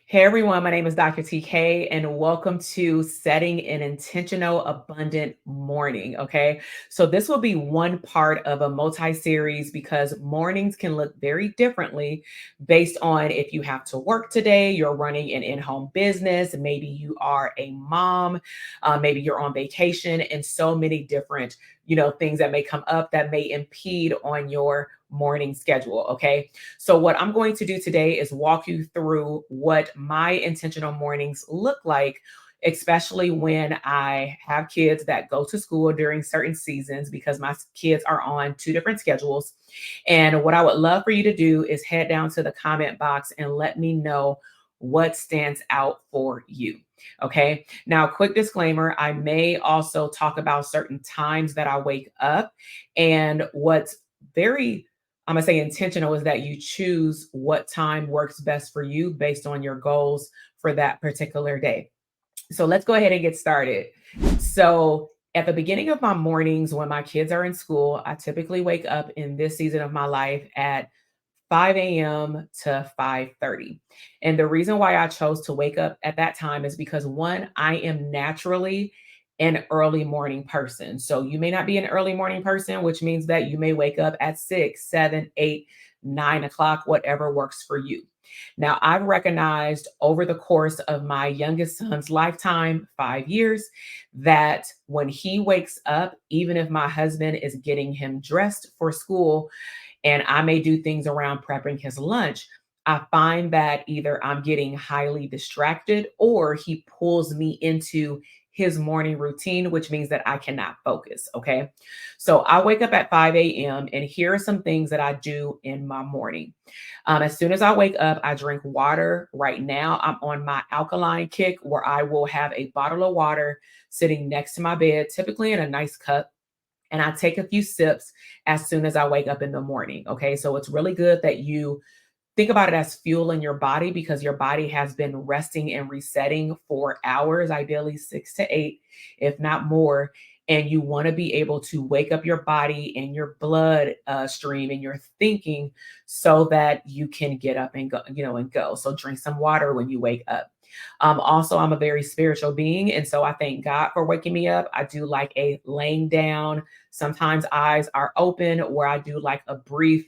Hey everyone, my name is Dr. TK, and welcome to Setting an Intentional Abundant Morning. Okay, so this will be one part of a multi series because mornings can look very differently based on if you have to work today, you're running an in home business, maybe you are a mom, maybe you're on vacation, and so many different things that may come up that may impede on your morning schedule. Okay, so, what I'm going to do today is walk you through what my intentional mornings look like, especially when I have kids that go to school during certain seasons because my kids are on two different schedules. And what I would love for you to do is head down to the comment box and let me know what stands out for you. Okay. Now, quick disclaimer, I may also talk about certain times that I wake up and what's very I'm gonna say intentional is that you choose what time works best for you based on your goals for that particular day. So let's go ahead and get started. So at the beginning of my mornings when my kids are in school, I typically wake up in this season of my life at 5 a.m. to 5:30. And the reason why I chose to wake up at that time is because one, I am naturally an early morning person. So you may not be an early morning person, which means that you may wake up at 6, 7, 8, 9 o'clock, whatever works for you. Now, I've recognized over the course of my youngest son's lifetime, 5 years, that when he wakes up, even if my husband is getting him dressed for school, and I may do things around prepping his lunch, I find that either I'm getting highly distracted or he pulls me into his morning routine, which means that I cannot focus. Okay. So I wake up at 5 a.m. and here are some things that I do in my morning. As soon as I wake up, I drink water. Right now, I'm on my alkaline kick where I will have a bottle of water sitting next to my bed, typically in a nice cup, and I take a few sips as soon as I wake up in the morning. Okay. So it's really good that you think about it as fuel in your body because your body has been resting and resetting for hours, ideally 6 to 8, if not more. And you want to be able to wake up your body and your blood stream and your thinking so that you can get up and go. So drink some water when you wake up. Also, I'm a very spiritual being. And so I thank God for waking me up. I do like a laying down. Sometimes eyes are open where I do like a brief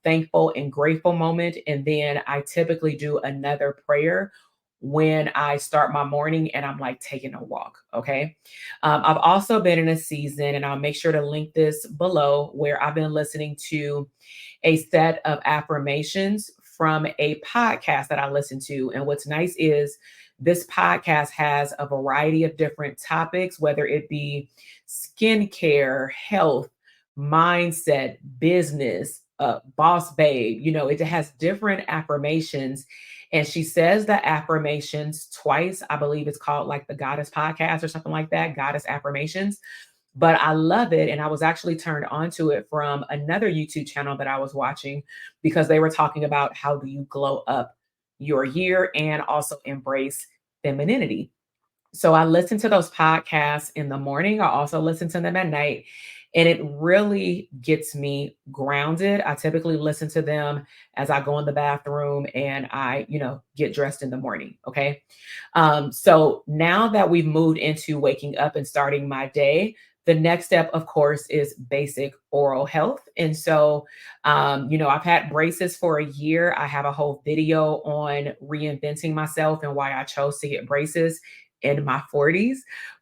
thankful and grateful moment. And then I typically do another prayer when I start my morning and I'm like taking a walk. Okay. I've also been in a season, and I'll make sure to link this below, where I've been listening to a set of affirmations from a podcast that I listen to. And what's nice is this podcast has a variety of different topics, whether it be skincare, health, mindset, business, boss babe. It has different affirmations. And she says the affirmations twice. I believe it's called like the Goddess Podcast or something like that, Goddess Affirmations. But I love it. And I was actually turned on to it from another YouTube channel that I was watching because they were talking about how do you glow up your year and also embrace femininity. So I listen to those podcasts in the morning. I also listen to them at night, and it really gets me grounded. I typically listen to them as I go in the bathroom and I, get dressed in the morning. Okay. So now that we've moved into waking up and starting my day, the next step, of course, is basic oral health. And so, I've had braces for a year. I have a whole video on reinventing myself and why I chose to get braces in my 40s.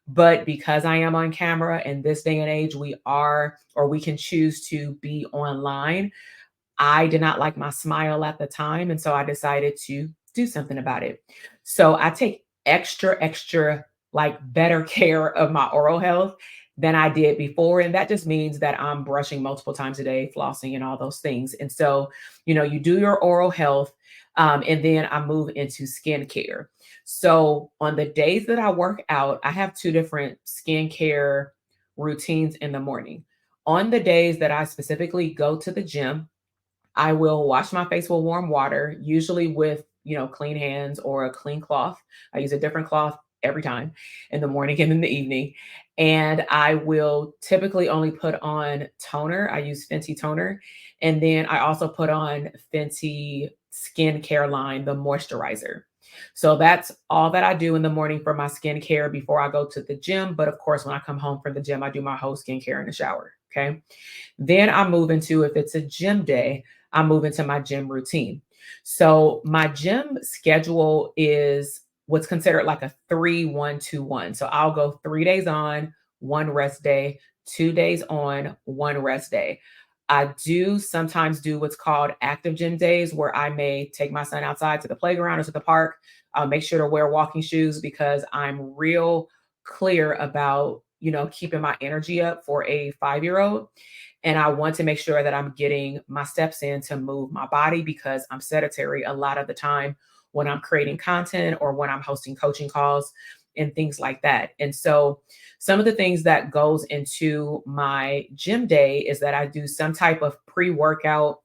But because I am on camera in this day and age, we can choose to be online. I did not like my smile at the time. And so I decided to do something about it. So I take extra, like better care of my oral health than I did before. And that just means that I'm brushing multiple times a day, flossing, and all those things. And so, you do your oral health. And then I move into skincare. So on the days that I work out, I have two different skincare routines in the morning. On the days that I specifically go to the gym, I will wash my face with warm water, usually with, clean hands or a clean cloth. I use a different cloth every time in the morning and in the evening. And I will typically only put on toner. I use Fenty toner. And then I also put on Fenty skincare line, the moisturizer. So that's all that I do in the morning for my skincare before I go to the gym. But of course, when I come home from the gym, I do my whole skincare in the shower. Okay. Then I move into, if it's a gym day, I move into my gym routine. So my gym schedule is what's considered like a 3-1-2-1. So I'll go 3 days on, one rest day, 2 days on, one rest day. I do sometimes do what's called active gym days where I may take my son outside to the playground or to the park. I'll make sure to wear walking shoes because I'm real clear about, keeping my energy up for a 5-year old. And I want to make sure that I'm getting my steps in to move my body because I'm sedentary a lot of the time when I'm creating content or when I'm hosting coaching calls and things like that. And so some of the things that goes into my gym day is that I do some type of pre-workout,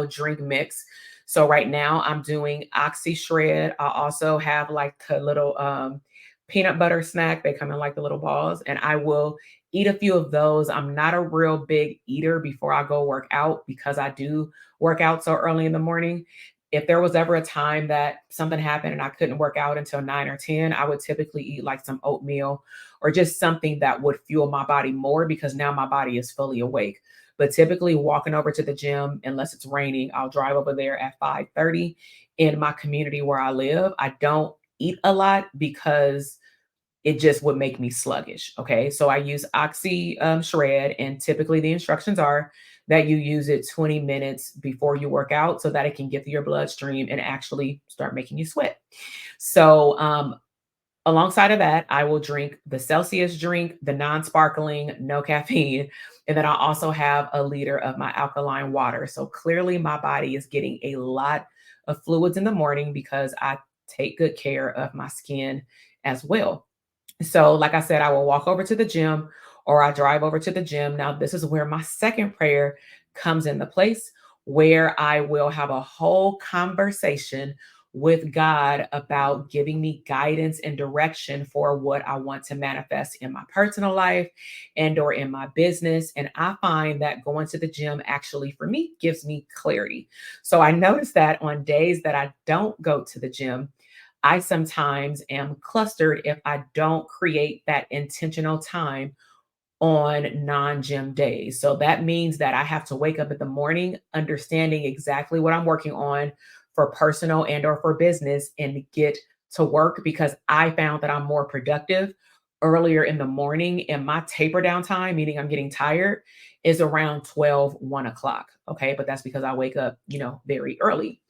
drink mix. So right now I'm doing Oxy Shred. I also have like a little peanut butter snack. They come in like the little balls, and I will eat a few of those. I'm not a real big eater before I go work out because I do work out so early in the morning. If there was ever a time that something happened and I couldn't work out until 9 or 10, I would typically eat like some oatmeal or just something that would fuel my body more because now my body is fully awake. But typically walking over to the gym, unless it's raining, I'll drive over there at 5:30 in my community where I live. I don't eat a lot because it just would make me sluggish. Okay. So I use Oxy Shred, and typically the instructions are that you use it 20 minutes before you work out so that it can get through your bloodstream and actually start making you sweat. So alongside of that, I will drink the Celsius drink, the non-sparkling, no caffeine. And then I also have a liter of my alkaline water. So clearly my body is getting a lot of fluids in the morning because I take good care of my skin as well. So, like I said, I will walk over to the gym or I drive over to the gym. Now, this is where my second prayer comes into place, where I will have a whole conversation with God about giving me guidance and direction for what I want to manifest in my personal life and or in my business. And I find that going to the gym actually for me gives me clarity. So I notice that on days that I don't go to the gym, I sometimes am clustered if I don't create that intentional time on non-gym days. So that means that I have to wake up in the morning understanding exactly what I'm working on for personal and or for business and get to work because I found that I'm more productive earlier in the morning, and my taper down time, meaning I'm getting tired, is around 12, 1 o'clock. Okay. But that's because I wake up, very early.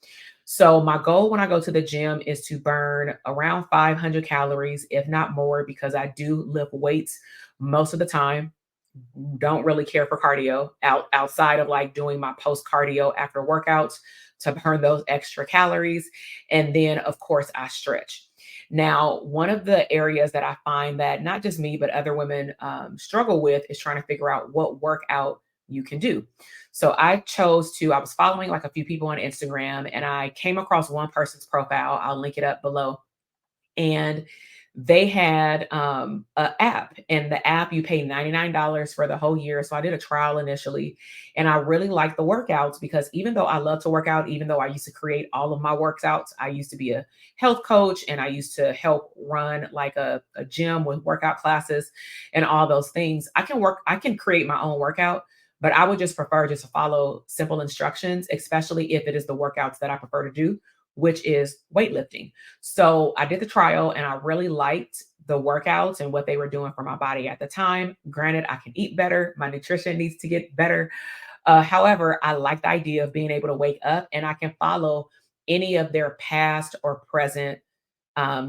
So my goal when I go to the gym is to burn around 500 calories, if not more, because I do lift weights most of the time. Don't really care for cardio outside of like doing my post cardio after workouts to burn those extra calories. And then of course I stretch. Now, one of the areas that I find that not just me, but other women struggle with is trying to figure out what workout you can do. So I was following like a few people on Instagram and I came across one person's profile. I'll link it up below, and they had a app, and the app you pay $99 for the whole year. So I did a trial initially, and I really liked the workouts because even though I love to work out, even though I used to create all of my workouts, I used to be a health coach and I used to help run like a gym with workout classes and all those things. I can create my own workout, but I would just prefer just to follow simple instructions, especially if it is the workouts that I prefer to do, which is weightlifting. So I did the trial and I really liked the workouts and what they were doing for my body at the time. Granted, I can eat better. My nutrition needs to get better. However, I like the idea of being able to wake up and I can follow any of their past or present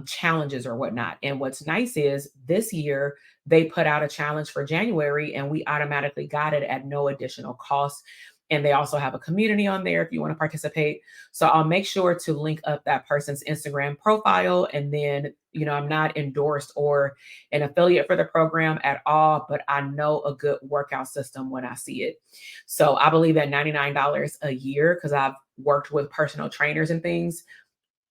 challenges or whatnot. And what's nice is this year they put out a challenge for January and we automatically got it at no additional cost. And they also have a community on there if you want to participate. So I'll make sure to link up that person's Instagram profile. And then, I'm not endorsed or an affiliate for the program at all, but I know a good workout system when I see it. So I believe that $99 a year, because I've worked with personal trainers and things,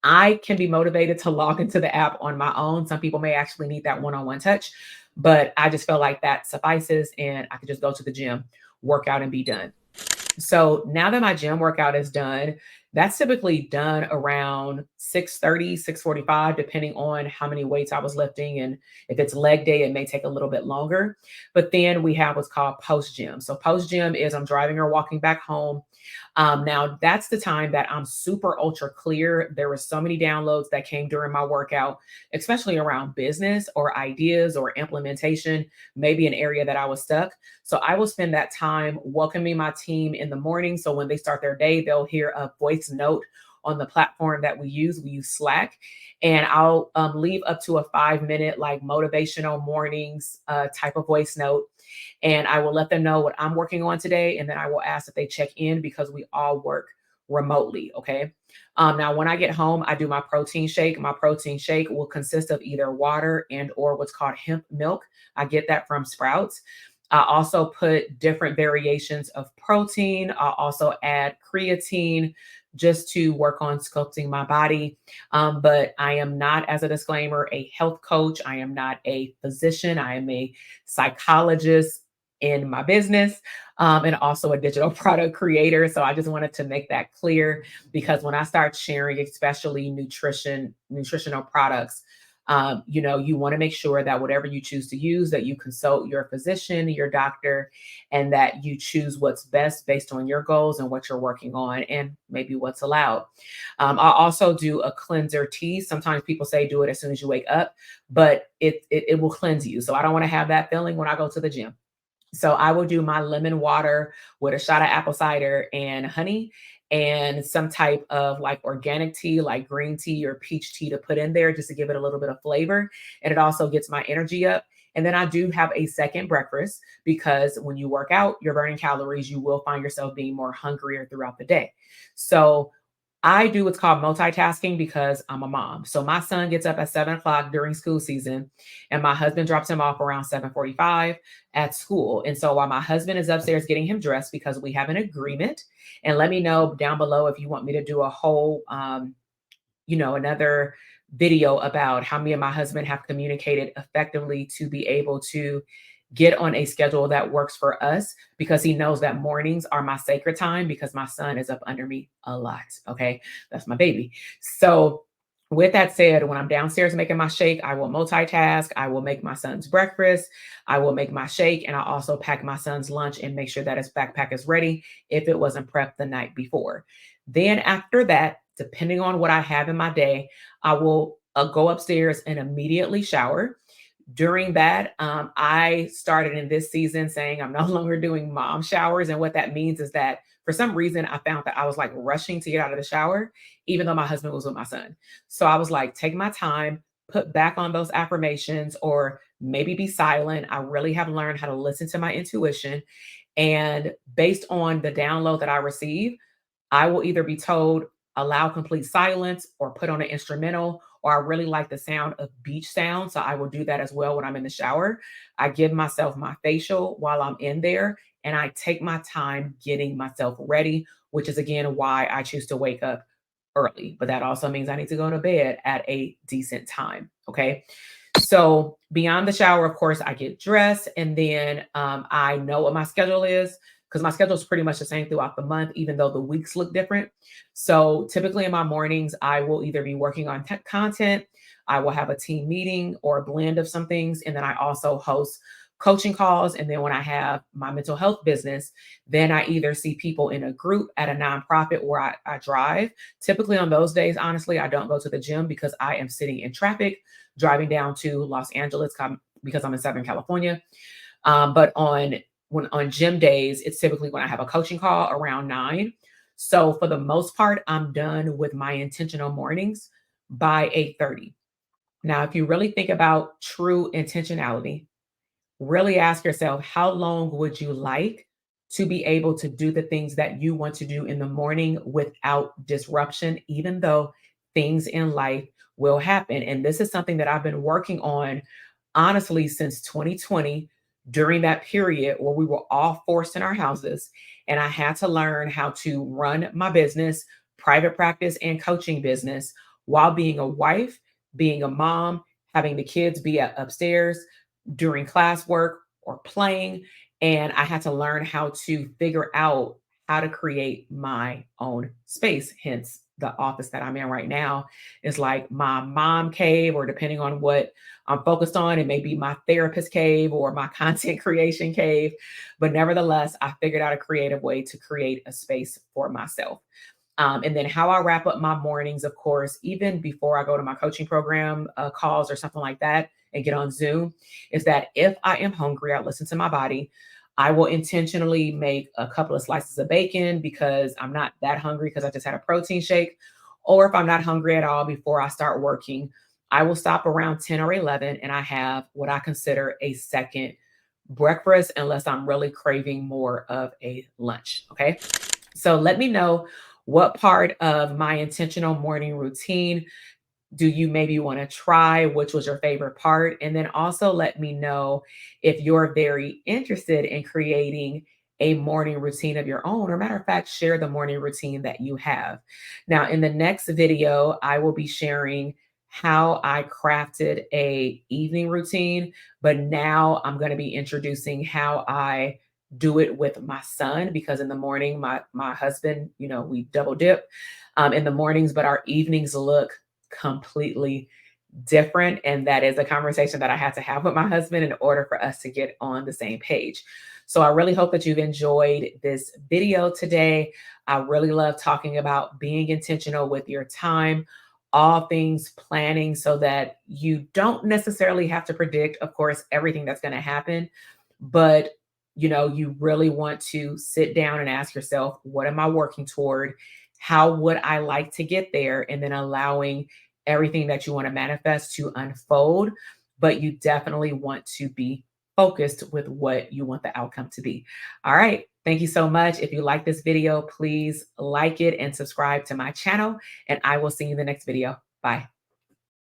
I can be motivated to log into the app on my own. Some people may actually need that one-on-one touch, but I just feel like that suffices and I could just go to the gym, work out and be done. So now that my gym workout is done, That's typically done around 6:30, 6:45, depending on how many weights I was lifting. And if it's leg day, it may take a little bit longer. But then we have what's called post gym. So post gym is I'm driving or walking back home. Now that's the time that I'm super ultra clear. There were so many downloads that came during my workout, especially around business or ideas or implementation, maybe an area that I was stuck. So I will spend that time welcoming my team in the morning. So when they start their day, they'll hear a voice note on the platform that we use. We use Slack, and I'll leave up to a 5 minute like motivational mornings type of voice note, and I will let them know what I'm working on today. And then I will ask if they check in because we all work remotely. Okay. Now, when I get home, I do my protein shake. My protein shake will consist of either water and or what's called hemp milk. I get that from Sprouts. I also put different variations of protein. I'll also add creatine just to work on sculpting my body. But I am not, as a disclaimer, a health coach. I am not a physician. I am a psychologist in my business, and also a digital product creator. So I just wanted to make that clear because when I start sharing, especially nutritional products, you want to make sure that whatever you choose to use, that you consult your physician, your doctor, and that you choose what's best based on your goals and what you're working on and maybe what's allowed. I also do a cleanser tea. Sometimes people say do it as soon as you wake up, but it will cleanse you. So I don't want to have that feeling when I go to the gym. So I will do my lemon water with a shot of apple cider and honey and some type of like organic tea, like green tea or peach tea to put in there just to give it a little bit of flavor. And it also gets my energy up. And then I do have a second breakfast because when you work out, you're burning calories, you will find yourself being more hungrier throughout the day. So I do what's called multitasking because I'm a mom. So my son gets up at 7 o'clock during school season, and my husband drops him off around 7:45 at school. And so while my husband is upstairs getting him dressed, because we have an agreement, and let me know down below if you want me to do a whole another video about how me and my husband have communicated effectively to be able to get on a schedule that works for us because he knows that mornings are my sacred time because my son is up under me a lot. Okay. That's my baby. So, with that said, when I'm downstairs making my shake, I will multitask. I will make my son's breakfast. I will make my shake. And I also pack my son's lunch and make sure that his backpack is ready if it wasn't prepped the night before. Then, after that, depending on what I have in my day, I will go upstairs and immediately shower. During that, I started in this season saying I'm no longer doing mom showers. And what that means is that for some reason, I found that I was like rushing to get out of the shower, even though my husband was with my son. So I was like, take my time, put back on those affirmations, or maybe be silent. I really have learned how to listen to my intuition. And based on the download that I receive, I will either be told allow complete silence or put on an instrumental, or I really like the sound of beach sound. So I will do that as well when I'm in the shower. I give myself my facial while I'm in there and I take my time getting myself ready, which is again why I choose to wake up early. But that also means I need to go to bed at a decent time. Okay. So beyond the shower, of course, I get dressed and then I know what my schedule is because my schedule is pretty much the same throughout the month, even though the weeks look different. So typically in my mornings, I will either be working on tech content, I will have a team meeting or a blend of some things, and then I also host coaching calls. And then when I have my mental health business, then I either see people in a group at a nonprofit where I drive. Typically on those days, honestly, I don't go to the gym because I am sitting in traffic driving down to Los Angeles because I'm in Southern California. But on gym days, it's typically when I have a coaching call around 9. So for the most part, I'm done with my intentional mornings by 8:30. Now, if you really think about true intentionality, really ask yourself, how long would you like to be able to do the things that you want to do in the morning without disruption, even though things in life will happen? And this is something that I've been working on honestly since 2020 during that period where we were all forced in our houses. And I had to learn how to run my business, private practice, and coaching business while being a wife, being a mom, having the kids be upstairs during classwork or playing. And I had to learn how to figure out how to create my own space. Hence, the office that I'm in right now is like my mom cave, or depending on what I'm focused on, it may be my therapist cave or my content creation cave. But nevertheless, I figured out a creative way to create a space for myself. And then how I wrap up my mornings, of course, even before I go to my coaching program calls or something like that and get on Zoom, is that if I am hungry, I listen to my body. I will intentionally make a couple of slices of bacon because I'm not that hungry because I just had a protein shake. Or if I'm not hungry at all before I start working, I will stop around 10 or 11 and I have what I consider a second breakfast, unless I'm really craving more of a lunch. Okay. So let me know what part of my intentional morning routine do you maybe want to try? Which was your favorite part? And then also let me know if you're very interested in creating a morning routine of your own, or matter of fact, share the morning routine that you have. Now, in the next video, I will be sharing how I crafted a evening routine, but now I'm going to be introducing how I do it with my son, because in the morning, my husband, we double dip in the mornings, but our evenings look completely different. And that is a conversation that I had to have with my husband in order for us to get on the same page. So I really hope that you've enjoyed this video today. I really love talking about being intentional with your time, all things planning, so that you don't necessarily have to predict, of course, everything that's going to happen. But you really want to sit down and ask yourself, what am I working toward? How would I like to get there? And then allowing everything that you want to manifest to unfold. But you definitely want to be focused with what you want the outcome to be. All right. Thank you so much. If you like this video, please like it and subscribe to my channel. And I will see you in the next video. Bye.